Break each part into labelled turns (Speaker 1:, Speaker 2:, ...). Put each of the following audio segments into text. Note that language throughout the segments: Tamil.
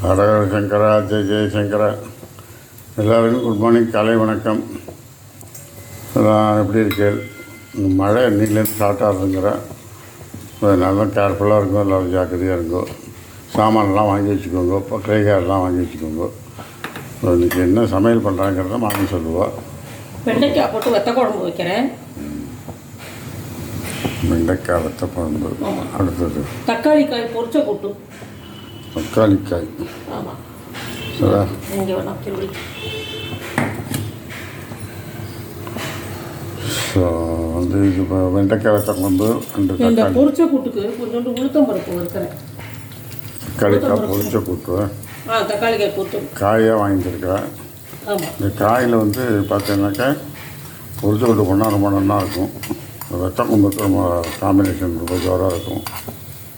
Speaker 1: ஹரஹர சங்கரா, ஜெய ஜெயசங்கரா. எல்லோருக்கும் குட் மார்னிங், காலை வணக்கம். எப்படி இருக்கு? மழை இன்னிலேருந்து ஸ்டார்ட் ஆகுதுங்கிறேன். நல்லா கேர்ஃபுல்லாக இருக்கும், எல்லோரும் ஜாக்கிரதையாக இருக்கும். சாமான்லாம் வாங்கி வச்சுக்கோங்க, இப்போ கைகாரெலாம் வாங்கி வச்சுக்கோங்க. இன்றைக்கி என்ன சமையல் பண்ணுறாங்கிறத மாமி சொல்லுவாள்.
Speaker 2: வெண்டைக்காய் போட்டு வெத்த குழம்பு வைக்கிறேன்.
Speaker 1: வெண்டைக்காய் வெத்த குழம்பு. அடுத்தது
Speaker 2: தக்காளிக்காய் பொரிச்ச கூட்டு.
Speaker 1: தக்காளிக்காய்.
Speaker 2: ஆமாம்,
Speaker 1: சரா
Speaker 2: இங்கே வேணாம் கிள்ளி.
Speaker 1: ஸோ இது இப்போ வெண்டைக்காய் வெத்த குழம்பு.
Speaker 2: இந்த பொரிச்ச கூட்டுக்கு கொஞ்சோண்டு உளுத்தம் பருப்பு வைக்கிறேன்.
Speaker 1: தக்காளிக்காய் பொரிச்ச கூட்டு.
Speaker 2: தக்காளிக்காய் கூட்டு
Speaker 1: காயாக வாங்கியிருக்கேன்.
Speaker 2: ஆமாம்,
Speaker 1: இந்த காயில் பார்த்தீங்கன்னாக்கா பொரிச்ச கூட்டு பண்ணால் ரொம்ப நல்லா இருக்கும். வெத்த குழம்புக்கு ரொம்ப காம்பினேஷன் ரொம்ப ஜோராக இருக்கும்.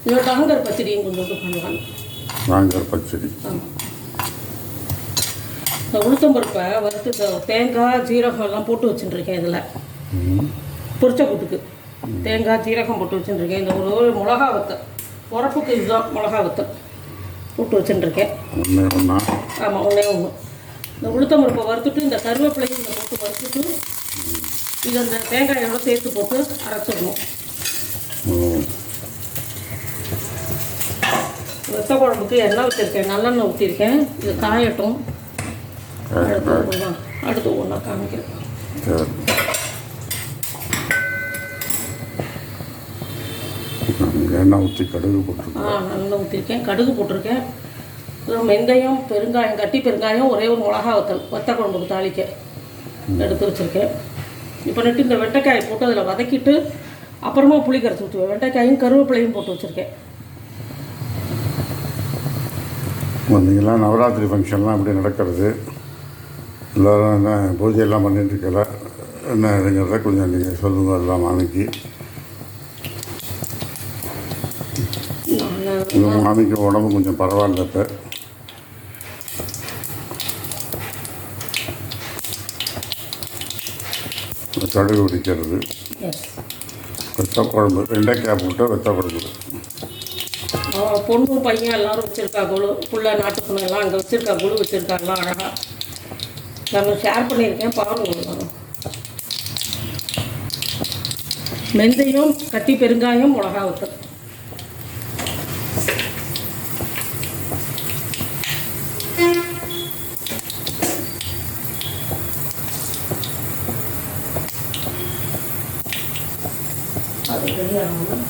Speaker 2: இதோட டாங்கர் பச்சடியும் கொஞ்சோண்டு பண்ணுவாங்க.
Speaker 1: நாங்கர் பச்சடி.
Speaker 2: இந்த உளுத்தம் பருப்பை வறுத்து தேங்காய் ஜீரகம் எல்லாம் போட்டு வச்சுட்டுருக்கேன். இதில் பொரிச்ச கூட்டுக்கு தேங்காய் ஜீரகம் போட்டு வச்சுட்டுருக்கேன். இந்த ஒரு மிளகா வத்தல் உரப்புக்கு இதுதான் மிளகா வத்தல் போட்டு வச்சுட்டுருக்கேன்.
Speaker 1: ஒன்று ஒன்றா.
Speaker 2: ஆமாம், ஒன்றே ஒன்று. இந்த உளுத்தம் பருப்பை வறுத்துட்டு இந்த கருவேப்பிலையும் இதை போட்டு வறுத்துட்டு இதை அந்த தேங்காயோட சேர்த்து போட்டு அரைச்சிடணும். வெத்த குழம்புக்கு எண்ணெய் வச்சுருக்கேன், நல்லெண்ணெய் ஊற்றிருக்கேன். இது காயட்டும். அடுத்து ஒன்றா காமிக்கிறேன்.
Speaker 1: எண்ணெய் ஊற்றி கடுகு போட்டிருக்கேன்.
Speaker 2: நல்லெண்ணெய் ஊற்றிருக்கேன், கடுகு போட்டிருக்கேன். வெந்தயம், பெருங்காயம், கட்டி பெருங்காயம், ஒரே ஒரு மிளகா வத்தல் வத்த குழம்புக்கு தாளிக்க எடுத்து வச்சுருக்கேன். இப்போ நட்டு இந்த வெண்டைக்காயை போட்டு அதில் வதக்கிட்டு அப்புறமா புளி கரைச்சி ஊற்றுவேன். வெண்டைக்காயும் கருவேப்பிலையும் போட்டு வச்சுருக்கேன்.
Speaker 1: நீங்களாம் நவராத்திரி ஃபங்க்ஷன்லாம் எப்படி நடக்கிறது? எல்லோரும் என்ன பூஜையெல்லாம் பண்ணிட்டுருக்கல என்ன இதுங்கிறத கொஞ்சம் நீங்கள் சொல்லுங்கள். எல்லாம் மாமிக்கு உங்கள் மாமிக்கு உடம்பு கொஞ்சம் பரவாயில்ல. இப்போ கடுகு பிடிக்கிறது, வெத்த குழம்பு, வெண்டைக்காய் போட்டு வெத்த குழம்பு.
Speaker 2: பொண்ணு பையன் எல்லோரும் வச்சுருக்கா குழு, புள்ள நாட்டு பொண்ணெல்லாம் அங்கே வச்சுருக்கா குழு வச்சுருக்காங்களாம் அழகாக. நான் ஷேர் பண்ணியிருக்கேன், பாருங்கள். வெந்தயம், கட்டி பெருங்காயம், மிளகா வத்தல். அது ரெடியாகணும்.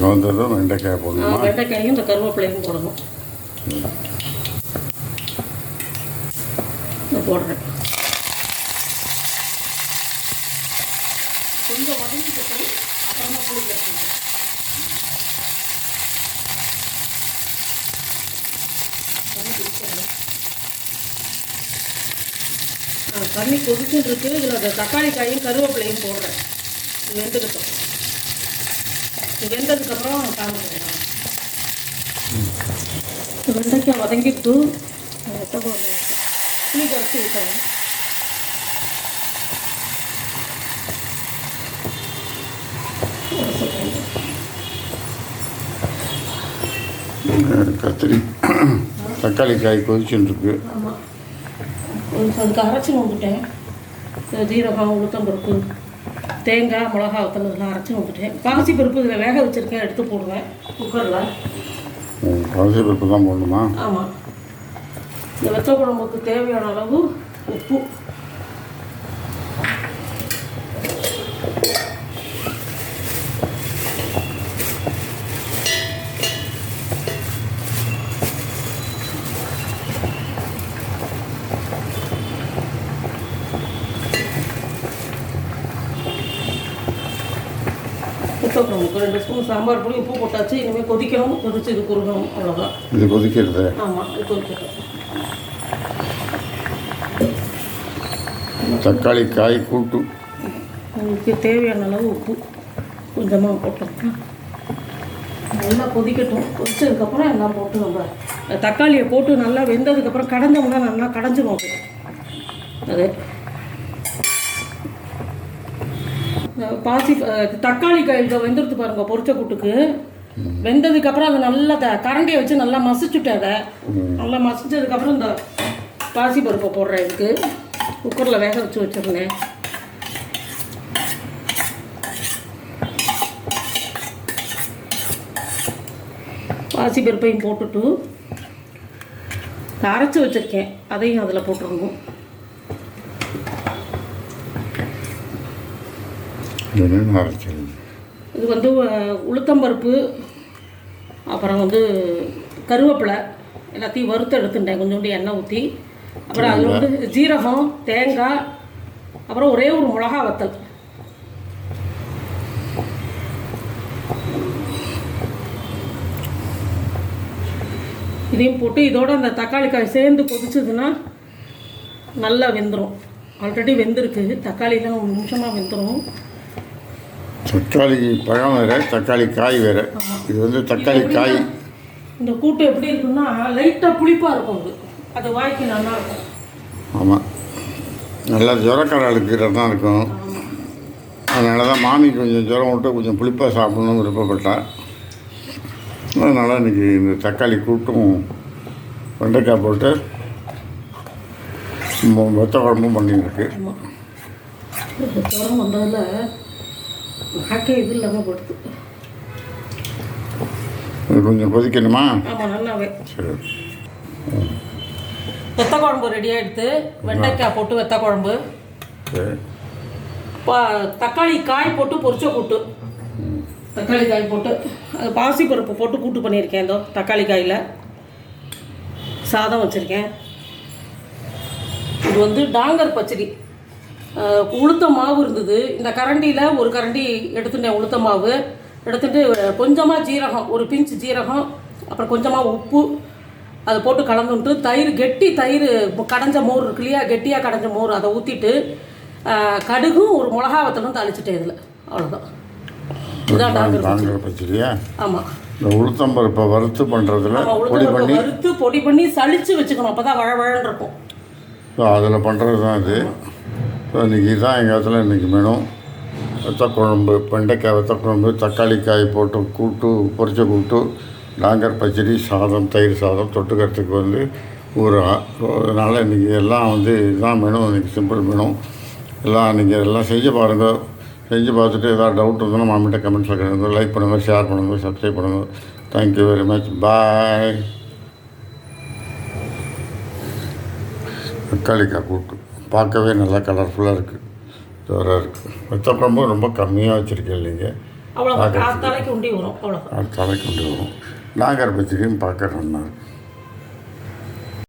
Speaker 1: வந்ததும் வெண்டைக்காய் போடணும்.
Speaker 2: வெண்டைக்காயும் இந்த கருவேப்பிலையும் போடணும். போடுறேன். கொஞ்சம் வதக்கிட்டு அப்புறமா புளி கரைச்சிட்டேன். தண்ணி கொதிச்சுட்டு இருக்கு. இதில் அந்த தக்காளி காயும் கருவேப்பிலையும் போடுறேன். வெந்துக்கிட்டோம். வெந்ததுக்கப்புறம் காமிக்கிறேன். வெண்டைக்காய் வதங்கிட்டு புளி கரைச்சி ஊற்றணும்.
Speaker 1: கத்திரி தக்காளி காய் கொதிச்சுட்டு இருக்கு.
Speaker 2: ஆமாம், அதுக்கு அரைச்சி வந்துட்டேன். ஜீரகம், உளுத்தம் பருப்பு, தேங்காய், மிளகா வத்தல் இதெல்லாம் அரைச்சி வந்துட்டேன். பாசி பருப்பு இதில் வேக வச்சுருக்கேன், எடுத்து போடுவேன் குக்கரில்.
Speaker 1: பாசி பருப்பு தான் போடணுமா?
Speaker 2: ஆமாம். இந்த வெத்த குழம்புக்கு தேவையான அளவு உப்பு. வெத்தக்குழம்புக்கு 2 ஸ்பூன் சாம்பார் பொடி, உப்பு போட்டாச்சு. இனிமேல் கொதிக்கணும், கொதிச்சு இது குறுகணும், அவ்வளோதான்.
Speaker 1: இது கொதிக்கிறது.
Speaker 2: ஆமாம், இது கொதிக்கணும்.
Speaker 1: தக்காளி காய் கூட்டு
Speaker 2: உங்களுக்கு தேவையான அளவு உப்பு கொஞ்சமாக போட்டோம்னா நல்லா கொதிக்கட்டும். கொதிச்சதுக்கப்புறம் எல்லாம் போட்டு நம்ம தக்காளியை போட்டு நல்லா வெந்ததுக்கப்புறம் கடைஞ்சோம்னா நல்லா கடைஞ்சிடும். அது பாசி தக்காளி காய் வெந்துடுத்து பாருங்க பொரிச்ச கூட்டுக்கு. வெந்ததுக்கப்புறம் அதை நல்லா கரண்டியை வச்சு நல்லா மசிச்சுட்டேன். அதை நல்லா மசிச்சதுக்கப்புறம் இந்த பாசி பருப்பை போடுறேன். இதுக்கு குக்கரில் வேக வச்சு வச்சுருந்தேன். பாசி பருப்பையும் போட்டுட்டு அரைச்சி வச்சுருக்கேன், அதையும் அதில் போட்டுருணும். இது வந்து உளுத்தம்பருப்பு, அப்புறம் வந்து கருவேப்பிலை எல்லாத்தையும் வறுத்து எடுத்துட்டேன். கொஞ்சோண்டு எண்ணெய் ஊற்றி, அப்புறம் அதில் வந்து ஜீரகம், தேங்காய், அப்புறம் ஒரே ஒரு மிளகா வத்தல். இதையும் போட்டு இதோட அந்த தக்காளி காய் சேர்ந்து கொதிச்சதுன்னா நல்லா வெந்துடும். ஆல்ரெடி வெந்திருக்கு, தக்காளிலாம் 1 நிமிஷமாக வெந்துடும்.
Speaker 1: தக்காளி பழம் வேறு, தக்காளி காய் வேறு. இது வந்து தக்காளி காய்.
Speaker 2: இந்த கூட்டு எப்படி இருக்குன்னா லைட்டாக புளிப்பாக இருக்கும். அது வாய்க்கு நல்லா இருக்கும்.
Speaker 1: ஆமாம், நல்லா ஜுரக்காரர்களுக்கு தான் இருக்கும். அதனால தான் மாமி கொஞ்சம் ஜுரம் விட்டு கொஞ்சம் புளிப்பாக சாப்பிட்ணுன்னு விருப்பப்பட்டேன். அதனால் இன்றைக்கி இந்த தக்காளி கூட்டும் வெண்டைக்காய் போட்டு வத்த குழம்பும் பண்ணியிருக்கு.
Speaker 2: ஜுரம் வந்ததில் நாக்கே இது இல்லாமல் போடுது.
Speaker 1: கொஞ்சம் கொதிக்கணுமா?
Speaker 2: ஆமாம், நல்லாவே.
Speaker 1: சரி,
Speaker 2: வெத்த குழம்பு ரெடியாக எடுத்து வெண்டைக்காய் போட்டு வெத்த குழம்பு, தக்காளி காய் போட்டு பொரிச்ச கூட்டு, தக்காளி காய் போட்டு அது பாசி பருப்பு போட்டு கூட்டு பண்ணியிருக்கேன். இதோ தக்காளி காயில் சாதம் வச்சுருக்கேன். இது வந்து டாங்கர் பச்சடி. உளுத்த மாவு இருந்தது, இந்த கரண்டியில் ஒரு கரண்டி எடுத்துட்டேன். உளுத்த மாவு எடுத்துகிட்டு கொஞ்சமாக ஜீரகம், ஒரு பிஞ்சு ஜீரகம், அப்புறம் கொஞ்சமாக உப்பு அதை போட்டு கலந்துட்டு தயிர், கெட்டி தயிர் கடைஞ்ச மோர் இருக்கு இல்லையா, கெட்டியாக கடைஞ்ச மோர் அதை ஊற்றிட்டு கடுகும் ஒரு மிளகா வத்தலும் தாளிச்சிட்டேன் இதில். அவ்வளோதான். இதுதான் டாங்கர்
Speaker 1: பச்சடியா?
Speaker 2: ஆமாம்.
Speaker 1: இந்த உளுத்தம்பருப்பை வறுத்து பண்ணுறதுல
Speaker 2: வறுத்து பொடி பண்ணி சளிச்சு வச்சுக்கணும், அப்போ தான் வழவழன்னு இருக்கும்.
Speaker 1: ஸோ அதில் பண்ணுறது தான் இது. ஸோ இன்றைக்கி தான் எங்கள் இடத்துல இன்றைக்கி மெனு. வெத்த குழம்பு, வெண்டைக்காய் வெத்த குழம்பு, தக்காளி காய் போட்டு கூட்டு, பொரிச்ச கூட்டு, டாங்கர் பச்சடி, சாதம், தயிர் சாதம், தொட்டுக்கிறதுக்கு வந்து ஊறுகாய். ஸோ அதனால் இன்றைக்கி எல்லாம் வந்து இதுதான் மெனு. இன்றைக்கி சிம்பிள் மெனு. எல்லாம் நீங்கள் எல்லாம் செஞ்சு பாருங்கள். செஞ்சு பார்த்துட்டு ஏதாவது டவுட் இருந்தாலும் மாமிட்ட கமெண்ட்ஸில் கேளுங்க. லைக் பண்ணுங்கள், ஷேர் பண்ணுங்கள், சப்ஸ்கிரைப் பண்ணுங்கள். Thank you very much. பாய். தக்காளிக்காய் கூட்டு பார்க்கவே நல்லா கலர்ஃபுல்லாக இருக்குது, ஜோராக இருக்குது. வெத்த குழம்பும் ரொம்ப கம்மியாக வச்சுருக்கேன் இல்லைங்க,
Speaker 2: தலைக்கு உண்டி வரும்.
Speaker 1: தலைக்கு உண்டி வரும். டாங்கர் பச்சடியும் பார்க்க நல்லா இருக்குது.